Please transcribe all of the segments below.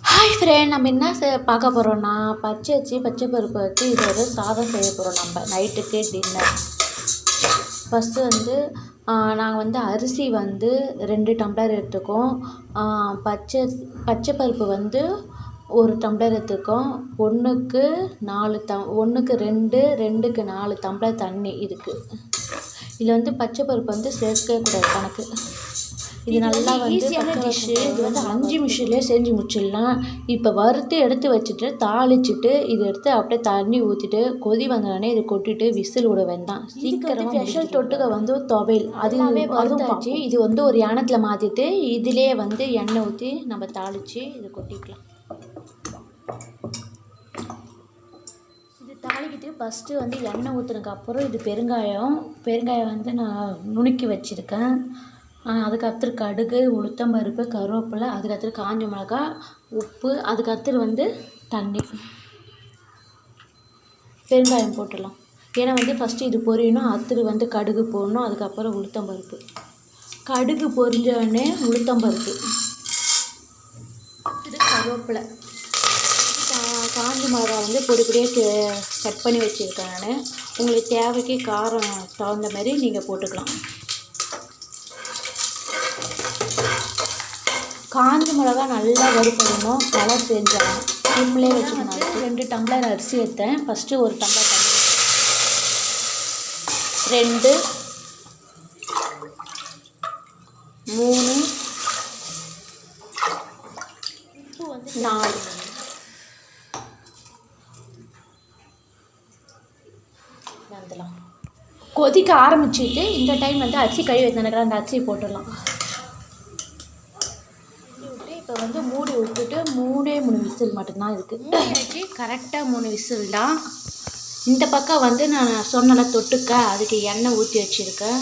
Hi friend, நம்ம என்ன பார்க்க போகிறோன்னா பச்சை பருப்பு வச்சு இது ஒரு சாதம் செய்ய போகிறோம். நம்ம நைட்டுக்கு டின்னர். ஃபஸ்ட்டு நாங்கள் அரிசி 2 டம்ளர் எடுத்துக்கோம். பச்சை பருப்பு 1 டம்ளர் எடுத்துக்கோம். 1க்கு 2, 2க்கு 4 டம்ளர் தண்ணி இருக்குது. இதில் பச்சை பருப்பு சேர்க்கவே கூடாது கணக்கு. இது நல்லா ஈஸியான டிஷ்ஷு. இது 5 நிமிஷத்துலேயே செஞ்சு முடிச்சிடலாம். இப்போ வறுத்து எடுத்து வச்சுட்டு தாளிச்சிட்டு இது எடுத்து அப்படியே தண்ணி ஊற்றிட்டு கொதி வந்தோடனே இதை கொட்டிட்டு விசில் விட வேண்டாம். சீக்கிரமாக ஸ்பெஷல் தொட்டுக்க துவையல் அதுவே வறுத்தாச்சு. இது ஒரு யானத்தில் மாற்றிட்டு இதிலே எண்ணெய் ஊற்றி நம்ம தாளித்து இதை கொட்டிக்கலாம். இது தாளிக்கிட்டு ஃபஸ்ட்டு எண்ணெய் ஊற்றுனதுக்கு அப்புறம் இது பெருங்காயம் நான் நுணுக்கி வச்சுருக்கேன். அதுக்கடுத்து கடுகு, உளுத்தம்பருப்பு, கருவேப்பிலை, அதுக்கடுத்து காஞ்ச மிளகா, உப்பு, அதுக்கடுத்து தண்ணி, பெருங்காயம் போட்டுடலாம். ஏன்னா ஃபஸ்ட்டு இது பொரியணும். அடுத்து கடுகு போடணும். அதுக்கப்புறம் உளுத்தம்பருப்பு. கடுகு பொரிஞ்சோடனே உளுத்தம்பருப்பு, இது கருவேப்பிலை, காஞ்ச மிளகா பொடி பொடியாக கட் பண்ணி வச்சுருக்கேன் நான். உங்களுக்கு தேவைக்கு காரம் தகுந்த மாதிரி நீங்கள் போட்டுக்கலாம். காஞ்ச மிளகா நல்லா வறுக்கணும். கலர் செஞ்சாலும் சிம்லேயே வச்சுக்கணும். 2 டம்ளர் அரிசி எடுத்தேன். ஃபஸ்ட்டு 1 டம்ளர் தண்ணி, 2, 3, உப்பு 4. வந்துடலாம். கொதிக்க ஆரம்பிச்சுட்டு இந்த டைம் அரிசி கழுவி வச்சுருக்கிற அந்த அரிசியை போட்டுடலாம். இப்போ மூடி விட்டுட்டு 3 விசில் மட்டும்தான் இருக்குது. கரெக்டாக 3 விசில் தான். இந்த பக்கம் நான் சொன்னல தொட்டுக்க அதுக்கு எண்ணெய் ஊற்றி வச்சுருக்கேன்.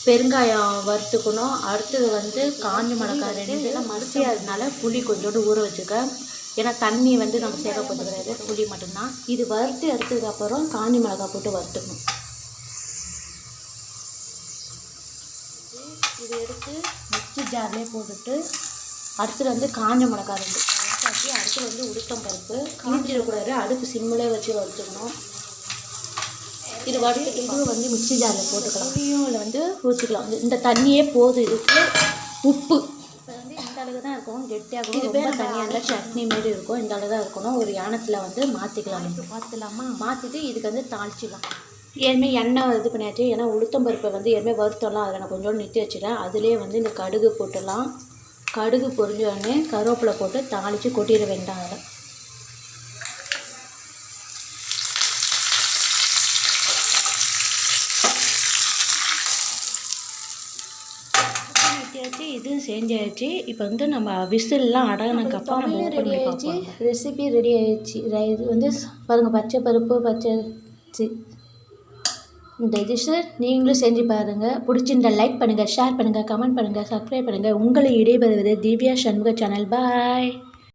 பெருங்காயம் வறுத்துக்கணும். அடுத்தது காஞ்ச மிளகாய் 2 மரிசியாக அதனால புளி கொஞ்சோண்டு ஊற வச்சுருக்கேன். ஏன்னா தண்ணி நம்ம சேர்க்க போகிறது கிடையாது, புளி மட்டும்தான். இது வறுத்து எடுத்ததுக்கப்புறம் காஞ்ச மிளகாய் போட்டு வறுத்துக்கணும். இது எடுத்து மிக்ஸி ஜார்லேயே போட்டுட்டு அடுத்து காஞ்ச மிளகாய் 2 வறுத்தாச்சு. அடுத்து உளுத்தம்பருப்பு காஞ்சிடக்கூடாது. அடுப்பு சிம்மிலே வச்சு வறுத்துக்கணும். இது வறுத்துட்டு இது மிக்ஸி ஜாரில் போட்டுக்கலாம். புளியும் இதில் ஊற்றிக்கலாம். இந்த தண்ணியே போதும். இதுக்கு உப்பு இப்போ இந்த அளவு தான் இருக்கும். கெட்டியாகும். இது ரொம்ப தண்ணியாக இருந்தால் சட்னி மாரி இருக்கும். இந்த அளவு தான் இருக்கணும். ஒரு யானத்தில் மாற்றிக்கலாம். மாற்றலாமா? மாற்றிட்டு இதுக்கு தாளிச்சிடலாம். ஏற்கனவே எண்ணெய் இது பண்ணியாச்சு. ஏன்னா உளுத்தம்பருப்பை ஏற்கனவே வறுத்தோம்லாம் அதில் நான் கொஞ்சோண்டு நிறுத்தி வச்சுட்டேன். அதுலேயே இந்த கடுகு போட்டுடலாம். கடுகு பொரிஞ்ச உடனே கருவேப்பிலை போட்டு தாளித்து கொட்டிட வேண்டாம். அதில் ஊற்றியாச்சு. இதுவும் செஞ்சாச்சு. இப்போ நம்ம விசில்லாம் அடங்கினதுக்கப்புறம் நம்ம ஓப்பன் பண்ணி பார்ப்போம். ரெசிபி ரெடி ஆகிடுச்சு. இது பாருங்கள், பச்சை பருப்பு இந்த டிஷ்ஷை நீங்களும் செஞ்சு பாருங்கள். பிடிச்சிருந்தா லைக் பண்ணுங்கள், ஷேர் பண்ணுங்கள், கமெண்ட் பண்ணுங்கள், சப்ஸ்கிரைப் பண்ணுங்கள். உங்களை இடைபெறுவது திவ்யா சண்முக சேனல். பாய்.